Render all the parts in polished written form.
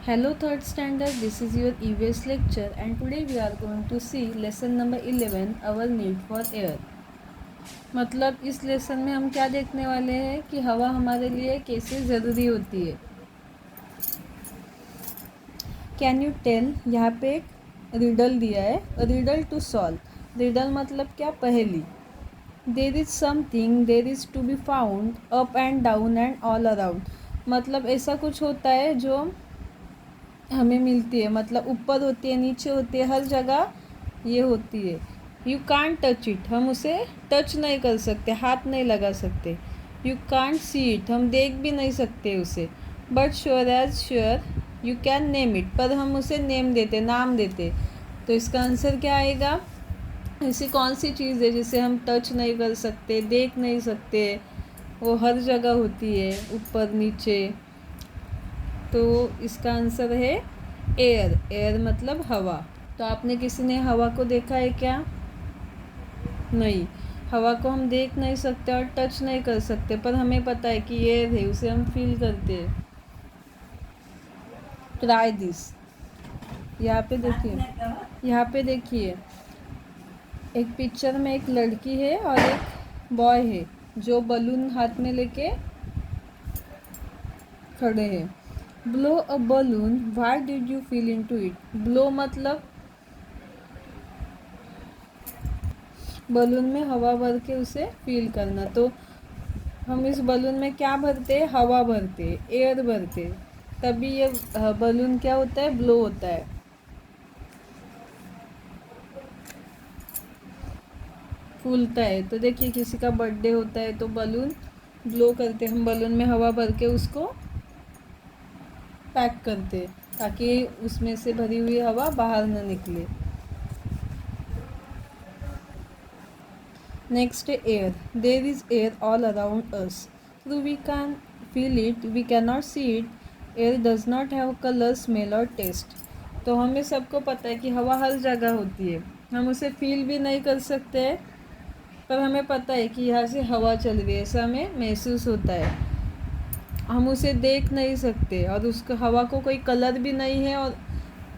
Hello third standard, this is your EVS lecture and today we are going to see lesson number 11 our need for air। मतलब इस lesson में हम क्या देखने वाले हैं कि हवा हमारे लिए कैसे ज़रूरी होती है। कैन यू टेल, यहाँ पे एक रिडल दिया है, रिडल टू सॉल्व। रिडल मतलब क्या, पहेली। There is something there is to be found up and down and all around. मतलब ऐसा कुछ होता है जो हमें मिलती है, मतलब ऊपर होती है, नीचे होती है, हर जगह ये होती है। यू कांट टच इट, हम उसे टच नहीं कर सकते, हाथ नहीं लगा सकते। यू कांट सी इट, हम देख भी नहीं सकते उसे। But sure as sure you can name it, पर हम उसे नेम देते, नाम देते। तो इसका आंसर क्या आएगा? ऐसी कौन सी चीज़ है जिसे हम टच नहीं कर सकते, देख नहीं सकते, वो हर जगह होती है, ऊपर नीचे। तो इसका आंसर है एयर। एयर मतलब हवा। तो आपने किसी ने हवा को देखा है क्या? नहीं। हवा को हम देख नहीं सकते और टच नहीं कर सकते, पर हमें पता है कि एयर है, उसे हम फील करते हैं। Try this. यहाँ पे देखिए, यहाँ पे देखिए, एक पिक्चर में एक लड़की है और एक बॉय है जो बलून हाथ में लेके खड़े हैं। Blow a balloon, what did you feel into it. Blow मतलब बलून में हवा भर के उसे फील करना। तो हम इस बलून में क्या भरते हैं? हवा भरते, एयर भरते, तभी ये बलून क्या होता है? ब्लो होता है, फूलता है। तो देखिए, किसी का बर्थडे होता है तो बलून ब्लो करते, हम बलून में हवा भर के उसको पैक करते ताकि उसमें से भरी हुई हवा बाहर न निकले। Next air. There is air all around us, through we can feel it, we can not see it. Air does not have colour, smell और टेस्ट। तो हमें सबको पता है कि हवा हर जगह होती है, हम उसे फील भी नहीं कर सकते, पर हमें पता है कि यहाँ से हवा चल रही है, ऐसा हमें महसूस होता है। हम उसे देख नहीं सकते और उसको हवा को कोई कलर भी नहीं है, और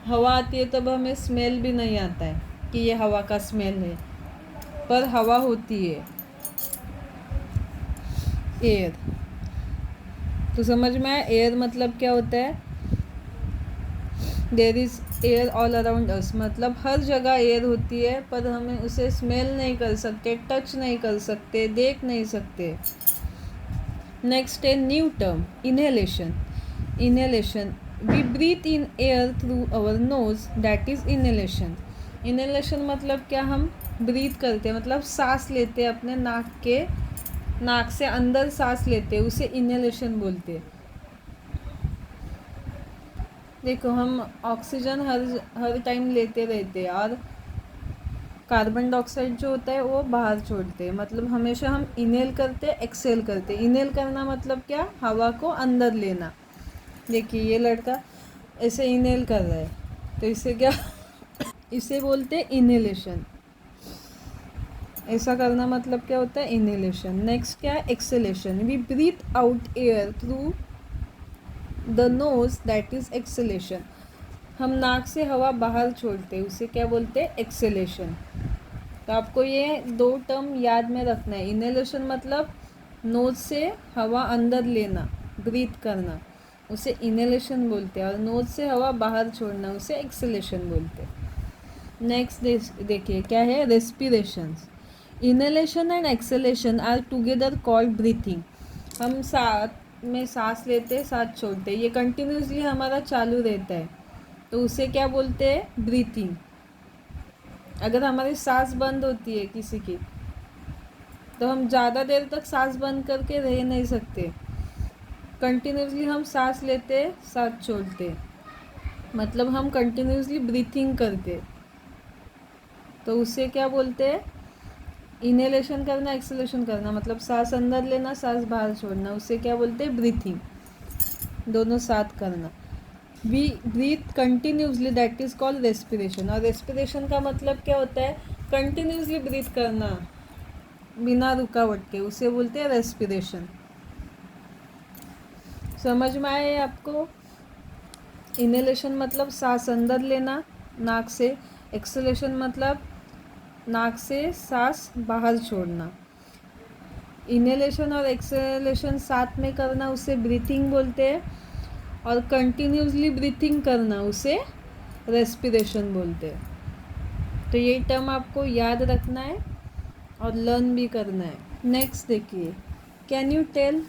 हवा आती है तब हमें स्मेल भी नहीं आता है कि ये हवा का स्मेल है, पर हवा होती है, एयर। तो समझ में आया एयर मतलब क्या होता है? There is air all around अस, मतलब हर जगह एयर होती है, पर हमें उसे स्मेल नहीं कर सकते, टच नहीं कर सकते, देख नहीं सकते। नेक्स्ट है new term, inhalation. Inhalation, we breathe in air through our nose, that is inhalation. Inhalation मतलब क्या? हम ब्रीथ करते हैं, मतलब सांस लेते हैं अपने नाक से अंदर सांस लेते हैं, उसे इनहेलेशन बोलते हैं। देखो, हम ऑक्सीजन हर टाइम लेते रहते हैं और कार्बन डाइऑक्साइड जो होता है वो बाहर छोड़ते हैं, मतलब हमेशा हम इनहेल करते हैं, एक्सेल करते हैं। इनहेल करना मतलब क्या? हवा को अंदर लेना। देखिए, ये लड़का ऐसे इनहेल कर रहा है, तो इसे क्या इसे बोलते हैं इनहेलेशन। ऐसा करना मतलब क्या होता है? इनहेलेशन। नेक्स्ट क्या है? Exhalation, we breathe out air through the nose, that is exhalation. हम नाक से हवा बाहर छोड़ते हैं, उसे क्या बोलते हैं? एक्सेलेशन। तो आपको ये दो टर्म याद में रखना है। इनहेलेशन मतलब नोज से हवा अंदर लेना, ब्रीथ करना, उसे इनहेलेशन बोलते हैं, और नोज से हवा बाहर छोड़ना, उसे एक्सेलेशन बोलते हैं। नेक्स्ट देखिए क्या है? Respirations. Inhalation and exhalation are together called breathing. हम साथ में सांस लेते हैं, साथ छोड़ते हैं, ये कंटिन्यूसली हमारा चालू रहता है, तो उसे क्या बोलते हैं? ब्रीथिंग। अगर हमारी सांस बंद होती है किसी की, तो हम ज़्यादा देर तक सांस बंद करके रह नहीं सकते। कंटिन्यूसली हम सांस लेते, सांस छोड़ते, मतलब हम कंटिन्यूसली ब्रीथिंग करते, तो उसे क्या बोलते हैं? इनहेलेशन करना, एक्सलेशन करना, मतलब सांस अंदर लेना, सांस बाहर छोड़ना, उसे क्या बोलते हैं? ब्रीथिंग। दोनों साथ करना। We breathe continuously, that is called respiration. और रेस्पिरेशन का मतलब क्या होता है? कंटिन्यूसली ब्रीथ करना बिना रुकावट के, उसे बोलते हैं रेस्पिरेशन। समझ में आए आपको? इनहेलेशन मतलब सांस अंदर लेना नाक से, एक्सहेलेशन मतलब नाक से सांस बाहर छोड़ना। इनहेलेशन और एक्सहेलेशन साथ में करना उसे ब्रीथिंग बोलते हैं, और कंटिन्यूसली ब्रीथिंग करना उसे रेस्पिरेशन बोलते हैं। तो ये टर्म आपको याद रखना है और लर्न भी करना है। नेक्स्ट देखिए, can you tell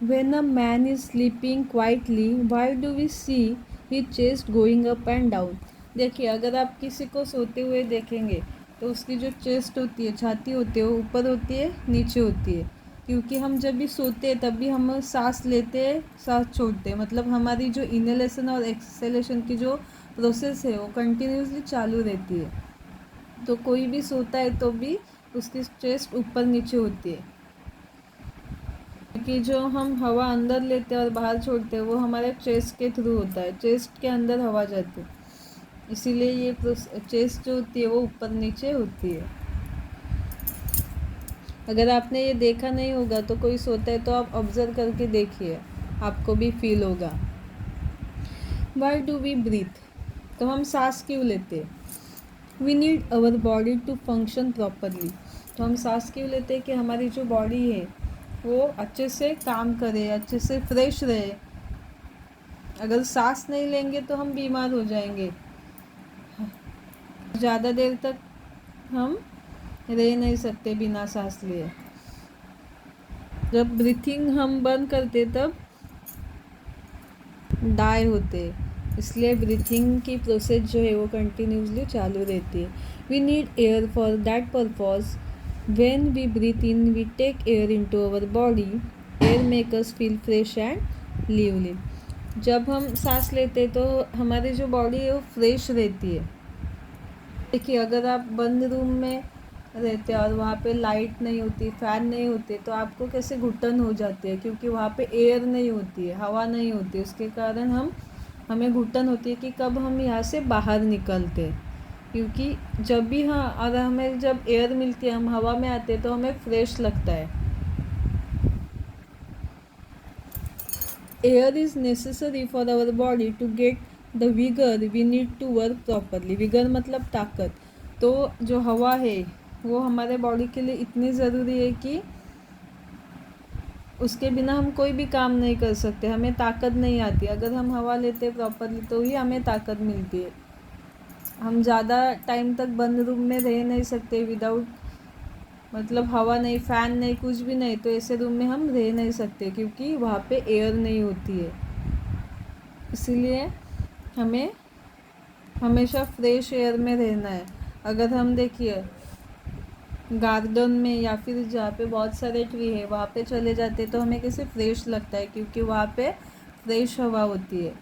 when a man is sleeping quietly why do we see he chest going up and down. देखिए, अगर आप किसी को सोते हुए देखेंगे तो उसकी जो चेस्ट होती है, छाती होती है, वो ऊपर होती है नीचे होती है, क्योंकि हम जब भी सोते हैं तब भी हम सांस लेते हैं सांस छोड़ते हैं, मतलब हमारी जो इनहेलेशन और एक्सहेलेशन की जो प्रोसेस है वो कंटिन्यूसली चालू रहती है। तो कोई भी सोता है तो भी उसकी चेस्ट ऊपर नीचे होती है, क्योंकि जो हम हवा अंदर लेते हैं और बाहर छोड़ते हैं वो हमारे चेस्ट के थ्रू होता है, चेस्ट के अंदर हवा जाती है, इसीलिए ये चेस्ट जो होती है वो ऊपर नीचे होती है। अगर आपने ये देखा नहीं होगा तो कोई सोता है तो आप ऑब्जर्व करके देखिए, आपको भी फील होगा। वाई डू वी ब्रीथ, तो हम सांस क्यों लेते हैं? We need our body to function properly, तो हम सांस क्यों लेते हैं कि हमारी जो बॉडी है वो अच्छे से काम करे, अच्छे से फ्रेश रहे। अगर सांस नहीं लेंगे तो हम बीमार हो जाएंगे, ज़्यादा देर तक हम रह नहीं सकते बिना सांस लिए। जब ब्रीथिंग हम बंद करते तब डाई होते, इसलिए ब्रीथिंग की प्रोसेस जो है वो कंटिन्यूसली चालू रहती है। We need air for that purpose, when we breathe in we take air into our body, air make us feel fresh and lively. जब हम सांस लेते हैं तो हमारी जो बॉडी है वो फ्रेश रहती है। देखिए, अगर आप बंद रूम में रहते हैं और वहाँ पे लाइट नहीं होती, फ़ैन नहीं होते, तो आपको कैसे घुटन हो जाती है, क्योंकि वहाँ पे एयर नहीं होती है, हवा नहीं होती, उसके कारण हमें घुटन होती है कि कब हम यहाँ से बाहर निकलते हैं। क्योंकि जब भी और हमें जब एयर मिलती है, हम हवा में आते हैं तो हमें फ्रेश लगता है। Air is necessary for our body to get the vigour we need to work properly. Vigour मतलब ताकत। तो जो हवा है वो हमारे बॉडी के लिए इतनी ज़रूरी है कि उसके बिना हम कोई भी काम नहीं कर सकते, हमें ताकत नहीं आती। अगर हम हवा लेते हैं प्रॉपरली तो ही हमें ताकत मिलती है। हम ज़्यादा टाइम तक बंद रूम में रह नहीं सकते विदाउट, मतलब हवा नहीं, फ़ैन नहीं, कुछ भी नहीं, तो ऐसे रूम में हम रह नहीं सकते क्योंकि वहाँ पे एयर नहीं होती है। इसीलिए हमें हमेशा फ्रेश एयर में रहना है। अगर हम देखिए गार्डन में या फिर जहाँ पे बहुत सारे ट्री है वहाँ पे चले जाते तो हमें कैसे फ्रेश लगता है, क्योंकि वहाँ पे फ्रेश हवा होती है।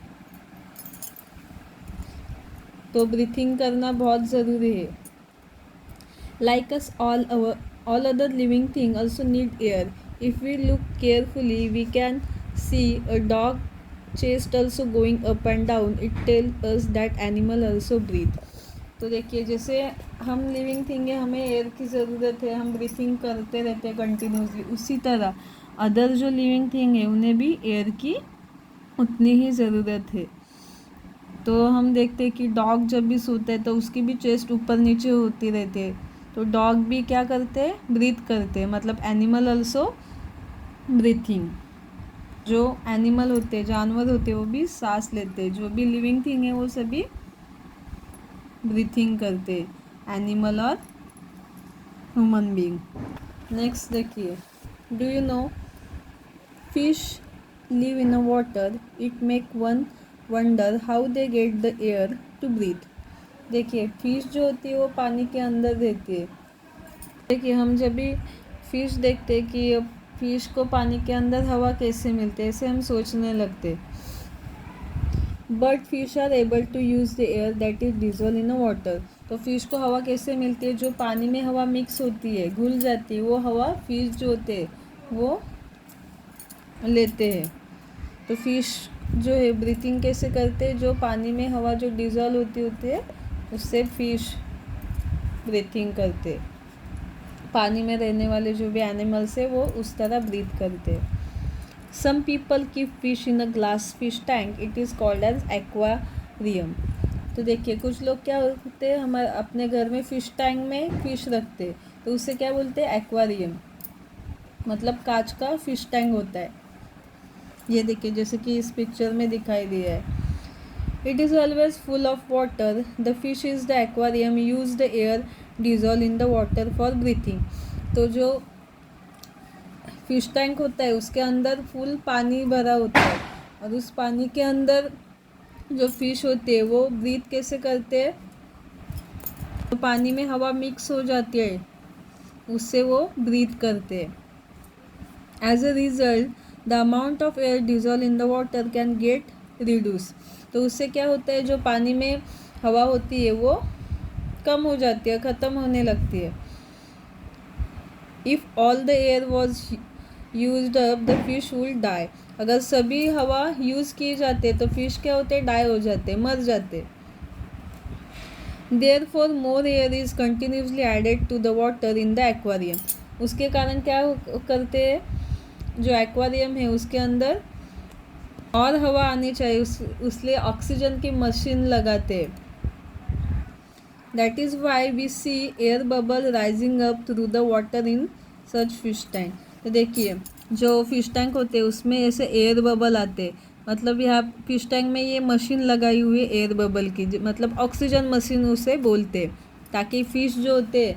तो ब्रीथिंग करना बहुत ज़रूरी है। Like us all other living things also need air. If we look carefully we can see a dog chest also going up and down. It tells us that animal also breathe. तो देखिए, जैसे हम living thing है, हमें air की ज़रूरत है, हम ब्रीथिंग करते रहते हैं कंटिन्यूसली, उसी तरह अदर जो लिविंग थिंग है उन्हें भी एयर की उतनी ही ज़रूरत है। तो हम देखते हैं कि डॉग जब भी सोता है तो उसकी भी चेस्ट ऊपर नीचे होती रहती है, तो डॉग भी क्या करते हैं, ब्रीथ करते हैं, मतलब एनिमल अल्सो ब्रीथिंग। जो एनिमल होते हैं, जानवर होते हैं, वो भी सांस लेते हैं, जो भी लिविंग थिंग है वो सभी ब्रीथिंग करते हैं, एनिमल और ह्यूमन बीइंग। नेक्स्ट देखिए, do you know fish live in a water, it make one wonder how they get the air to breathe. देखिए, फ़िश जो होती है वो पानी के अंदर रहती है। देखिए, हम जब भी फ़िश देखते हैं कि फ़िश को पानी के अंदर हवा कैसे मिलती है, ऐसे हम सोचने लगते। But fish are able to use the air that is dissolve in a water. तो फ़िश को हवा कैसे मिलती है, जो पानी में हवा मिक्स होती है, घुल जाती है, वो हवा फ़िश जो होते हैं वो लेते हैं। तो फ़िश जो है ब्रीथिंग कैसे करते हैं, जो पानी में हवा जो डिजोल्व होती है उससे फ़िश ब्रीथिंग करते। पानी में रहने वाले जो भी एनिमल्स है वो उस तरह ब्रीथ करते। Some people keep fish in a glass fish tank, it is called as aquarium. तो देखिए कुछ लोग क्या होते हैं, हमारे अपने घर में फ़िश टैंक में फ़िश रखते, तो उसे क्या बोलते हैं, एक्वारियम, मतलब कांच का फ़िश टैंक होता है। ये देखिए जैसे कि इस पिक्चर में दिखाई दिया है। It is always full of water, the fish is the aquarium, use the air dissolve in the water for breathing. तो जो फिश टैंक होता है उसके अंदर फुल पानी भरा होता है, और उस पानी के अंदर जो फिश होते हैं वो ब्रीथ कैसे करते हैं, तो पानी में हवा मिक्स हो जाती है, उससे वो ब्रीथ करते हैं। As a result the amount of air dissolve in the water can get reduce. तो उससे क्या होता है, जो पानी में हवा होती है वो कम हो जाती है, ख़त्म होने लगती है। If all the air was used up the fish will die. अगर सभी हवा यूज़ किए जाते तो फिश क्या होते, डाई हो जाते, मर जाते। Therefore, more air is continuously added to the water in the aquarium. उसके कारण क्या करते हैं, जो एक्वारियम है उसके अंदर और हवा आनी चाहिए, उसलिए ऑक्सीजन की मशीन लगाते हैं। That is why we see air bubble rising up through the water in such fish tank. तो देखिए जो फिश टैंक होते हैं उसमें ऐसे एयर बबल आते, मतलब यहाँ फिश टैंक में ये मशीन लगाई हुई है एयर बबल की, मतलब ऑक्सीजन मशीन उसे बोलते, ताकि फ़िश जो होते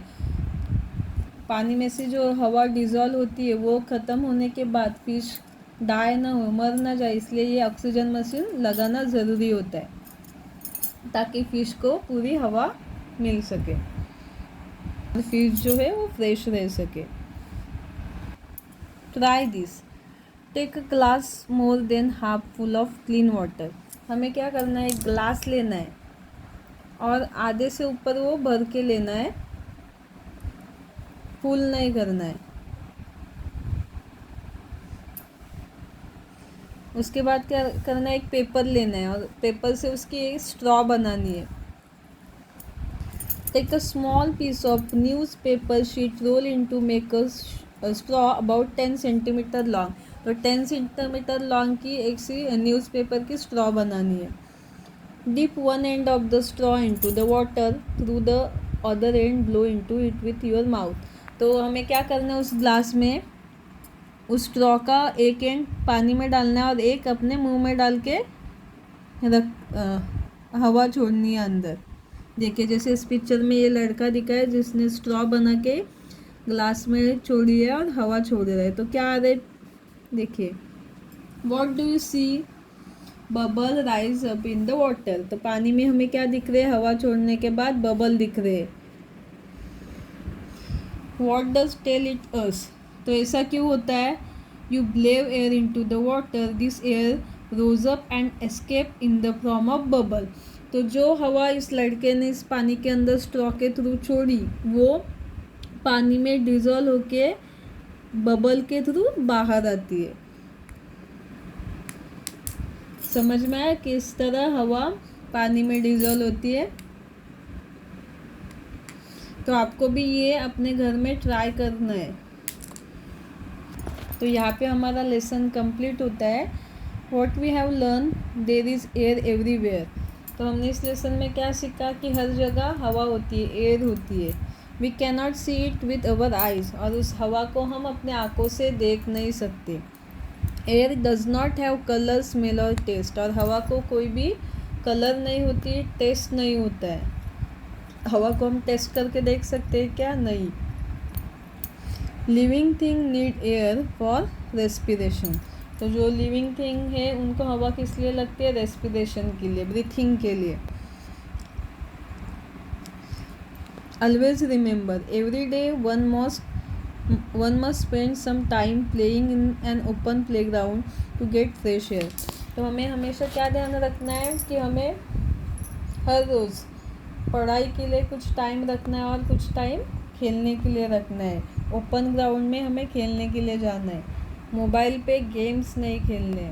पानी में से जो हवा डिज़ोल्व होती है वो ख़त्म होने के बाद फ़िश डाई ना हो, मर ना जाए, इसलिए ये ऑक्सीजन मशीन लगाना ज़रूरी होता है, ताकि फ़िश को पूरी हवा मिल सके, फिश जो है वो फ्रेश रह सके। Try this, take a glass more than half full of clean water. हमें क्या करना है, एक ग्लास लेना है और आधे से ऊपर वो भर के लेना है, फुल नहीं करना है। उसके बाद क्या करना है, एक पेपर लेना है और पेपर से उसकी एक स्ट्रॉ बनानी है। Take a small piece of newspaper sheet, roll into make a straw about 10 centimetre long. तो 10 सेंटीमीटर लॉन्ग की एक सी न्यूज़पेपर की स्ट्रॉ बनानी है। Dip one end of the straw into the water, through the other end blow into it with your mouth. तो हमें क्या करना है, उस ग्लास में उस स्ट्रॉ का एक एंड पानी में डालना है और एक अपने मुंह में डाल के हवा छोड़नी है अंदर। देखिए जैसे इस पिक्चर में ये लड़का दिखा है जिसने स्ट्रॉ बना के ग्लास में छोड़ी है और हवा छोड़ रहा है। तो क्या आ रहा है, देखिए what do you see, bubble rise up in the water. तो पानी में हमें क्या दिख रहे हैं, हवा छोड़ने के बाद बबल दिख रहे हैं। What does tell it us, तो ऐसा क्यों होता है, you blew air into the water, this air rose up and escape in the form of bubble. तो जो हवा इस लड़के ने इस पानी के अंदर स्ट्रॉ के थ्रू छोड़ी वो पानी में डिजॉल्व होके बबल के थ्रू बाहर आती है। समझ में आया किस तरह हवा पानी में डिजॉल्व होती है। तो आपको भी ये अपने घर में ट्राई करना है। तो यहाँ पे हमारा लेसन कंप्लीट होता है। What we have learn, there is air everywhere. तो हमने इस लेसन में क्या सीखा कि हर जगह हवा होती है, एयर होती है। We can not see it with our eyes, और उस हवा को हम अपने आँखों से देख नहीं सकते। Air does not have colour, smell और टेस्ट, और हवा को कोई भी कलर नहीं होती, टेस्ट नहीं होता है। हवा को हम टेस्ट करके देख सकते हैं क्या, नहीं। Living thing need air for respiration. तो जो लिविंग थिंग है उनको हवा किस लिए लगती है, रेस्पिरेशन के लिए, ब्रीथिंग के लिए। Always remember, every day one must spend some time playing in an open play ground to get fresh air. तो हमें हमेशा क्या ध्यान रखना है कि हमें हर रोज़ पढ़ाई के लिए कुछ टाइम रखना है और कुछ टाइम खेलने के लिए रखना है। ओपन ग्राउंड में हमें खेलने के लिए जाना है, मोबाइल पे गेम्स नहीं खेलने,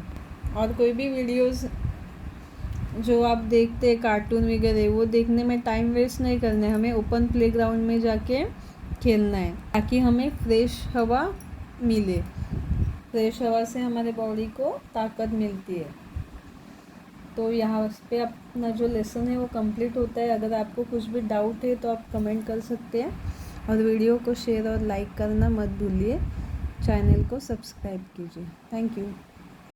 और कोई भी वीडियोस जो आप देखते हैं कार्टून वगैरह वो देखने में टाइम वेस्ट नहीं करना है। हमें ओपन प्लेग्राउंड में जाके खेलना है ताकि हमें फ्रेश हवा मिले। फ्रेश हवा से हमारे बॉडी को ताकत मिलती है। तो यहाँ पे अपना जो लेसन है वो कंप्लीट होता है। अगर आपको कुछ भी डाउट है तो आप कमेंट कर सकते हैं और वीडियो को शेयर और लाइक करना मत भूलिए। चैनल को सब्सक्राइब कीजिए। Thank you.